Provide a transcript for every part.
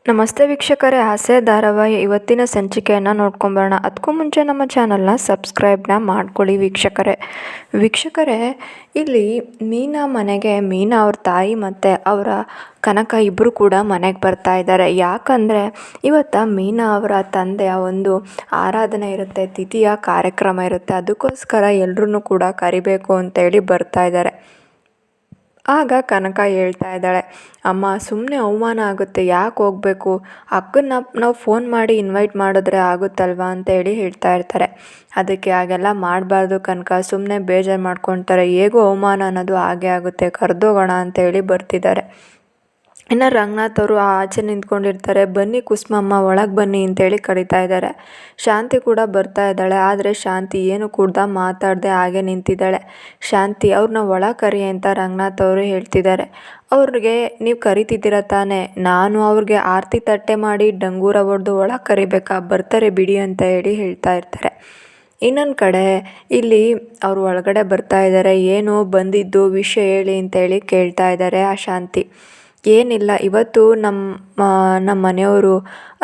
ನಮಸ್ತೆ ವೀಕ್ಷಕರೇ, ಹಾಸ್ಯ ಧಾರಾವಾಹಿ ಇವತ್ತಿನ ಸಂಚಿಕೆಯನ್ನು ನೋಡ್ಕೊಂಬರೋಣ. ಅದಕ್ಕೂ ಮುಂಚೆ ನಮ್ಮ ಚಾನಲ್ನ ಸಬ್ಸ್ಕ್ರೈಬ್ನ ಮಾಡ್ಕೊಳ್ಳಿ ವೀಕ್ಷಕರೇ. ಇಲ್ಲಿ ಮೀನಾ ಮನೆಗೆ ಮೀನಾ ಅವ್ರ ತಾಯಿ ಮತ್ತು ಅವರ ಕನಕ ಇಬ್ಬರು ಕೂಡ ಮನೆಗೆ ಬರ್ತಾ ಇದ್ದಾರೆ. ಯಾಕಂದರೆ ಇವತ್ತು ಮೀನಾ ಅವರ ತಂದೆಯ ಒಂದು ಆರಾಧನೆ ಇರುತ್ತೆ, ತಿಥಿಯ ಕಾರ್ಯಕ್ರಮ ಇರುತ್ತೆ. ಅದಕ್ಕೋಸ್ಕರ ಎಲ್ಲರೂ ಕೂಡ ಕರಿಬೇಕು ಅಂತೇಳಿ ಬರ್ತಾ ಇದ್ದಾರೆ. ಆಗ ಕನಕ ಹೇಳ್ತಾ ಇದ್ದಾಳೆ, ಅಮ್ಮ ಸುಮ್ಮನೆ ಅವಮಾನ ಆಗುತ್ತೆ, ಯಾಕೆ ಹೋಗಬೇಕು, ಅಕ್ಕನ್ನ ನಾವು ಫೋನ್ ಮಾಡಿ ಇನ್ವೈಟ್ ಮಾಡಿದ್ರೆ ಆಗುತ್ತಲ್ವಾ ಅಂತೇಳಿ ಹೇಳ್ತಾ ಇರ್ತಾರೆ. ಅದಕ್ಕೆ ಹಾಗೆಲ್ಲ ಮಾಡಬಾರ್ದು ಕನಕ, ಸುಮ್ಮನೆ ಬೇಜಾರು ಮಾಡ್ಕೊತಾರೆ, ಹೇಗೂ ಅವಮಾನ ಅನ್ನೋದು ಹಾಗೆ ಆಗುತ್ತೆ, ಕರೆದೋಗೋಣ ಅಂತೇಳಿ ಬರ್ತಿದ್ದಾರೆ. ಇನ್ನು ರಂಗನಾಥ್ ಅವರು ಆಚೆ ನಿಂತ್ಕೊಂಡಿರ್ತಾರೆ. ಬನ್ನಿ ಕುಸುಮಮ್ಮ ಒಳಗೆ ಬನ್ನಿ ಅಂತೇಳಿ ಕರಿತಾ ಇದ್ದಾರೆ. ಶಾಂತಿ ಕೂಡ ಬರ್ತಾ ಇದ್ದಾಳೆ. ಆದರೆ ಶಾಂತಿ ಏನು ಕೂಡ ಮಾತಾಡದೆ ಹಾಗೆ ನಿಂತಿದ್ದಾಳೆ. ಶಾಂತಿ ಅವ್ರನ್ನ ಒಳಗೆ ಕರಿ ಅಂತ ರಂಗನಾಥ್ ಅವರು ಹೇಳ್ತಿದ್ದಾರೆ. ಅವ್ರಿಗೆ ನೀವು ಕರಿತಿದ್ದೀರ ತಾನೇ, ನಾನು ಅವ್ರಿಗೆ ಆರತಿ ತಟ್ಟೆ ಮಾಡಿ ಡಂಗೂರ ಹೊಡೆದು ಒಳಗೆ ಕರಿಬೇಕಾ, ಬರ್ತಾರೆ ಬಿಡಿ ಅಂತ ಹೇಳಿ ಹೇಳ್ತಾ ಇರ್ತಾರೆ. ಇನ್ನೊಂದು ಕಡೆ ಇಲ್ಲಿ ಅವರು ಒಳಗಡೆ ಬರ್ತಾ ಇದ್ದಾರೆ. ಏನು ಬಂದಿದ್ದು ವಿಷಯ ಹೇಳಿ ಅಂತೇಳಿ ಕೇಳ್ತಾ ಇದ್ದಾರೆ ಆ ಶಾಂತಿ. ಏನಿಲ್ಲ, ಇವತ್ತು ನಮ್ಮ ಮನೆಯವರು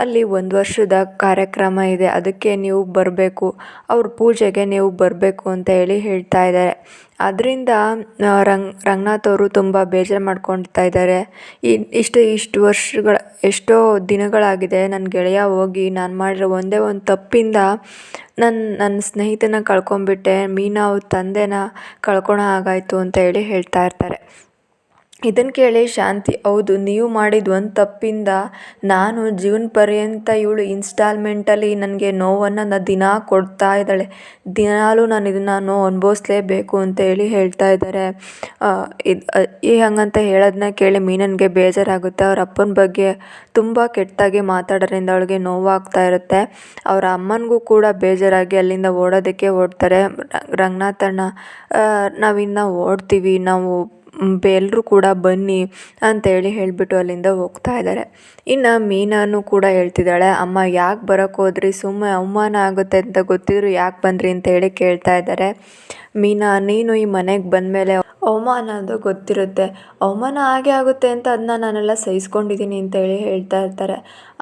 ಅಲ್ಲಿ 1 ವರ್ಷದ ಕಾರ್ಯಕ್ರಮ ಇದೆ, ಅದಕ್ಕೆ ನೀವು ಬರಬೇಕು, ಅವ್ರ ಪೂಜೆಗೆ ನೀವು ಬರಬೇಕು ಅಂತ ಹೇಳಿ ಹೇಳ್ತಾ ಇದ್ದಾರೆ. ಅದರಿಂದ ರಂಗನಾಥ್ ಅವರು ತುಂಬ ಬೇಜಾರು ಮಾಡ್ಕೊಳ್ತಾ ಇದ್ದಾರೆ. ಎಷ್ಟೋ ದಿನಗಳಾಗಿದೆ ನನ್ನ ಗೆಳೆಯ ಹೋಗಿ ನಾನು ಮಾಡಿರೋ ಒಂದೇ ಒಂದು ತಪ್ಪಿಂದ ನನ್ನ ಸ್ನೇಹಿತನ ಕಳ್ಕೊಂಡ್ಬಿಟ್ಟೆ, ಮೀನಾ ಅವ್ರ ತಂದೆನ ಕಳ್ಕೊಳೋ ಹಾಗಾಯಿತು ಅಂತ ಹೇಳಿ ಹೇಳ್ತಾ ಇರ್ತಾರೆ. ಇದನ್ನು ಕೇಳಿ ಶಾಂತಿ, ಹೌದು ನೀವು ಮಾಡಿದ ಒಂದು ತಪ್ಪಿಂದ ನಾನು ಜೀವನ ಪರ್ಯಂತ ಇವಳು ಇನ್ಸ್ಟಾಲ್ಮೆಂಟಲ್ಲಿ ನನಗೆ ನೋವನ್ನು ದಿನ ಕೊಡ್ತಾ ಇದ್ದಾಳೆ, ದಿನಾಲೂ ನಾನು ಇದನ್ನು ನೋವು ಅನುಭವಿಸ್ಲೇಬೇಕು ಅಂತ ಹೇಳಿ ಹೇಳ್ತಾ ಇದ್ದಾರೆ. ಹಂಗಂತ ಹೇಳೋದನ್ನ ಕೇಳಿ ಮೀನನ್ಗೆ ಬೇಜಾರಾಗುತ್ತೆ. ಅವ್ರ ಅಪ್ಪನ ಬಗ್ಗೆ ತುಂಬ ಕೆಟ್ಟದಾಗಿ ಮಾತಾಡೋದ್ರಿಂದ ಅವಳಿಗೆ ನೋವಾಗ್ತಾ ಇರುತ್ತೆ. ಅವರ ಅಮ್ಮನಿಗೂ ಕೂಡ ಬೇಜಾರಾಗಿ ಅಲ್ಲಿಂದ ಓಡೋದಕ್ಕೆ ಓಡ್ತಾರೆ. ರಂಗನಾಥಣ್ಣ, ನಾವಿನ್ನು ಓಡ್ತೀವಿ, ನಾವು ಎಲ್ಲರೂ ಕೂಡ ಬನ್ನಿ ಅಂತೇಳಿ ಹೇಳಿಬಿಟ್ಟು ಅಲ್ಲಿಂದ ಹೋಗ್ತಾ ಇದ್ದಾರೆ. ಇನ್ನು ಮೀನಾನು ಕೂಡ ಹೇಳ್ತಿದ್ದಾಳೆ, ಅಮ್ಮ ಯಾಕೆ ಬರೋಕ್ಕೆ ಹೋದ್ರಿ, ಸುಮ್ಮನೆ ಅವಮಾನ ಆಗುತ್ತೆ ಅಂತ ಗೊತ್ತಿದ್ರು ಯಾಕೆ ಬಂದ್ರಿ ಅಂತ ಹೇಳಿ ಕೇಳ್ತಾ ಇದ್ದಾರೆ. ಮೀನಾ, ನೀನು ಈ ಮನೆಗೆ ಬಂದಮೇಲೆ ಅವಮಾನ ಅದು ಗೊತ್ತಿರುತ್ತೆ, ಅವಮಾನ ಹಾಗೆ ಆಗುತ್ತೆ ಅಂತ ಅದನ್ನ ನಾನೆಲ್ಲ ಸಹಿಸ್ಕೊಂಡಿದ್ದೀನಿ ಅಂತೇಳಿ ಹೇಳ್ತಾ ಇರ್ತಾರೆ.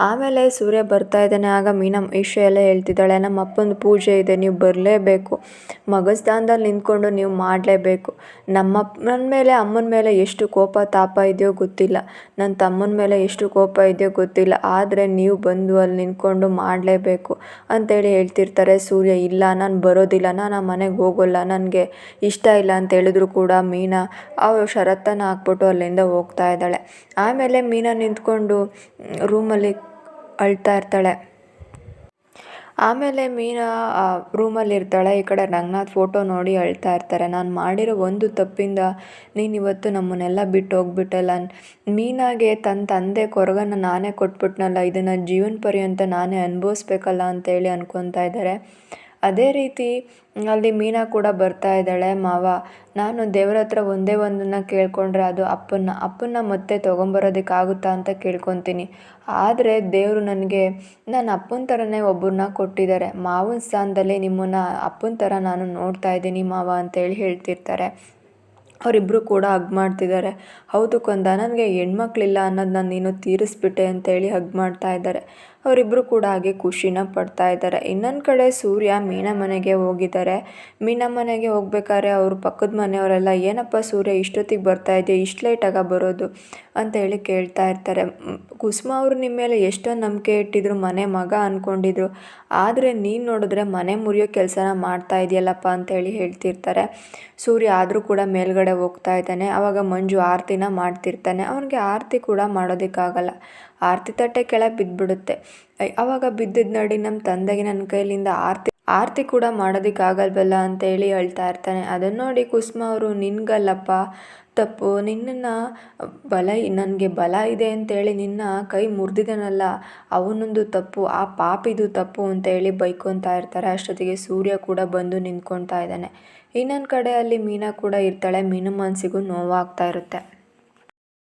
ಆಮೇಲೆ ಸೂರ್ಯ ಬರ್ತಾ ಇದ್ದಾನೆ. ಆಗ ಮೀನಾ ವಿಷಯ ಎಲ್ಲ ಹೇಳ್ತಿದ್ದಾಳೆ, ನಮ್ಮ ಅಪ್ಪನ ಪೂಜೆ ಇದೆ, ನೀವು ಬರಲೇಬೇಕು, ಮಗಸ್ಥಾನದಲ್ಲಿ ನಿಂತ್ಕೊಂಡು ನೀವು ಮಾಡಲೇಬೇಕು. ನನ್ನ ಮೇಲೆ ಅಮ್ಮನ ಮೇಲೆ ಎಷ್ಟು ಕೋಪ ತಾಪ ಇದೆಯೋ ಗೊತ್ತಿಲ್ಲ, ನನ್ನ ತಮ್ಮನ ಮೇಲೆ ಎಷ್ಟು ಕೋಪ ಇದೆಯೋ ಗೊತ್ತಿಲ್ಲ, ಆದರೆ ನೀವು ಬಂದು ಅಲ್ಲಿ ನಿಂತ್ಕೊಂಡು ಮಾಡಲೇಬೇಕು ಅಂತೇಳಿ ಹೇಳ್ತಿರ್ತಾರೆ. ಸೂರ್ಯ, ಇಲ್ಲ ನಾನು ಬರೋದಿಲ್ಲ, ನಾನು ಆ ಮನೆಗೆ ಹೋಗೋಲ್ಲ, ನನಗೆ ಇಷ್ಟ ಇಲ್ಲ ಅಂತ ಹೇಳಿದ್ರು ಕೂಡ ಮೀನಾ ಅವಳು ಷರತ್ತನ್ನು ಹಾಕ್ಬಿಟ್ಟು ಅಲ್ಲಿಂದ ಹೋಗ್ತಾ ಇದ್ದಾಳೆ. ಆಮೇಲೆ ಮೀನಾ ನಿಂತ್ಕೊಂಡು ರೂಮಲ್ಲಿ ಅಳ್ತಾ ಇರ್ತಾಳೆ. ಆಮೇಲೆ ಮೀನಾ ರೂಮಲ್ಲಿ ಇರ್ತಾಳೆ. ಈ ಕಡೆ ರಂಗನಾಥ್ ಫೋಟೋ ನೋಡಿ ಅಳ್ತಾ ಇರ್ತಾರೆ. ನಾನು ಮಾಡಿರೋ ಒಂದು ತಪ್ಪಿಂದ ನೀನು ಇವತ್ತು ನಮ್ಮನ್ನೆಲ್ಲ ಬಿಟ್ಟು ಹೋಗ್ಬಿಟ್ಟಲ್ಲ. ಮೀನಾಗೆ ತನ್ನ ತಂದೆ ಕೊರಗನ್ನು ನಾನೇ ಕೊಟ್ಬಿಟ್ನಲ್ಲ, ಇದನ್ನು ಜೀವನ ಪರ್ಯಂತ ನಾನೇ ಅನುಭವಿಸ್ಬೇಕಲ್ಲ ಅಂತೇಳಿ ಅನ್ಕೊತಾ ಇದ್ದಾರೆ. ಅದೇ ರೀತಿ ಅಲ್ಲಿ ಮೀನಾ ಕೂಡ ಬರ್ತಾ ಇದ್ದಾಳೆ. ಮಾವ, ನಾನು ದೇವ್ರ ಹತ್ರ ಒಂದೇ ಒಂದನ್ನು ಕೇಳ್ಕೊಂಡ್ರೆ ಅದು ಅಪ್ಪನ್ನ ಮತ್ತೆ ತೊಗೊಂಬರೋದಕ್ಕಾಗುತ್ತಾ ಅಂತ ಕೇಳ್ಕೊತೀನಿ. ಆದರೆ ದೇವರು ನನಗೆ ನನ್ನ ಅಪ್ಪನ ಥರನೇ ಒಬ್ಬರನ್ನ ಕೊಟ್ಟಿದ್ದಾರೆ, ಮಾವನ ಸ್ಥಾನದಲ್ಲಿ ನಿಮ್ಮನ್ನು ಅಪ್ಪನ ಥರ ನಾನು ನೋಡ್ತಾ ಇದ್ದೀನಿ ಮಾವ ಅಂತೇಳಿ ಹೇಳ್ತಿರ್ತಾರೆ. ಅವರಿಬ್ಬರು ಕೂಡ ಹಗ್ ಮಾಡ್ತಿದ್ದಾರೆ. ಹೌದು ಕೊಂದ, ನನಗೆ ಹೆಣ್ಮಕ್ಳಿಲ್ಲ ಅನ್ನೋದನ್ನ ನೀನು ತೀರಿಸ್ಬಿಟ್ಟೆ ಅಂತೇಳಿ ಹಗ್ ಮಾಡ್ತಾ ಇದ್ದಾರೆ. ಅವರಿಬ್ಬರು ಕೂಡ ಹಾಗೆ ಖುಷಿನ ಪಡ್ತಾ ಇದ್ದಾರೆ. ಇನ್ನೊಂದು ಕಡೆ ಸೂರ್ಯ ಮೀನಾ ಮನೆಗೆ ಹೋಗಿದ್ದಾರೆ. ಮೀನಾ ಮನೆಗೆ ಹೋಗ್ಬೇಕಾದ್ರೆ ಅವ್ರ ಪಕ್ಕದ ಮನೆಯವರೆಲ್ಲ, ಏನಪ್ಪ ಸೂರ್ಯ ಇಷ್ಟೊತ್ತಿಗೆ ಬರ್ತಾ ಇದೆಯಾ, ಇಷ್ಟು ಲೇಟಾಗ ಬರೋದು ಅಂತೇಳಿ ಕೇಳ್ತಾ ಇರ್ತಾರೆ. ಕುಸುಮ ಅವರು ನಿಮ್ಮ ಮೇಲೆ ಎಷ್ಟೊಂದು ನಂಬಿಕೆ ಇಟ್ಟಿದ್ರು, ಮನೆ ಮಗ ಅಂದ್ಕೊಂಡಿದ್ರು, ಆದರೆ ನೀನು ನೋಡಿದ್ರೆ ಮನೆ ಮುರಿಯೋ ಕೆಲಸನ ಮಾಡ್ತಾ ಇದೆಯಲ್ಲಪ್ಪ ಅಂತೇಳಿ ಹೇಳ್ತಿರ್ತಾರೆ. ಸೂರ್ಯ ಆದರೂ ಕೂಡ ಮೇಲ್ಗಡೆ ಹೋಗ್ತಾ ಇದ್ದಾನೆ. ಆವಾಗ ಮಂಜು ಆರತಿನ ಮಾಡ್ತಿರ್ತಾನೆ. ಅವನಿಗೆ ಆರತಿ ಕೂಡ ಮಾಡೋದಕ್ಕಾಗಲ್ಲ, ಆರತಿ ತಟ್ಟೆ ಕೆಳಗೆ ಬಿದ್ದುಬಿಡುತ್ತೆ. ಆವಾಗ ಬಿದ್ದಿದ್ದು ನೋಡಿ ನಮ್ಮ ತಂದೆಗೆ ನನ್ನ ಕೈಲಿಂದ ಆರತಿ ಕೂಡ ಮಾಡೋದಕ್ಕಾಗಲ್ವಲ್ಲ ಅಂತೇಳಿ ಹೇಳ್ತಾ ಇರ್ತಾನೆ. ಅದನ್ನು ನೋಡಿ ಕುಸುಮ ಅವರು, ನಿನ್ಗಲ್ಲಪ್ಪ ತಪ್ಪು, ನಿನ್ನನ್ನು ನನಗೆ ಬಲ ಇದೆ ಅಂತೇಳಿ ನಿನ್ನ ಕೈ ಮುರಿದಿದ್ದಾನಲ್ಲ, ಅವನೊಂದು ತಪ್ಪು, ಆ ಪಾಪಿದು ತಪ್ಪು ಅಂತೇಳಿ ಬೈಕೊತಾ ಇರ್ತಾರೆ. ಅಷ್ಟೊತ್ತಿಗೆ ಸೂರ್ಯ ಕೂಡ ಬಂದು ನಿಂತ್ಕೊತಾ ಇದ್ದಾನೆ. ಇನ್ನೊಂದು ಕಡೆ ಅಲ್ಲಿ ಮೀನಾ ಕೂಡ ಇರ್ತಾಳೆ. ಮೀನು ಮನಸ್ಸಿಗೂ ನೋವಾಗ್ತಾ ಇರುತ್ತೆ.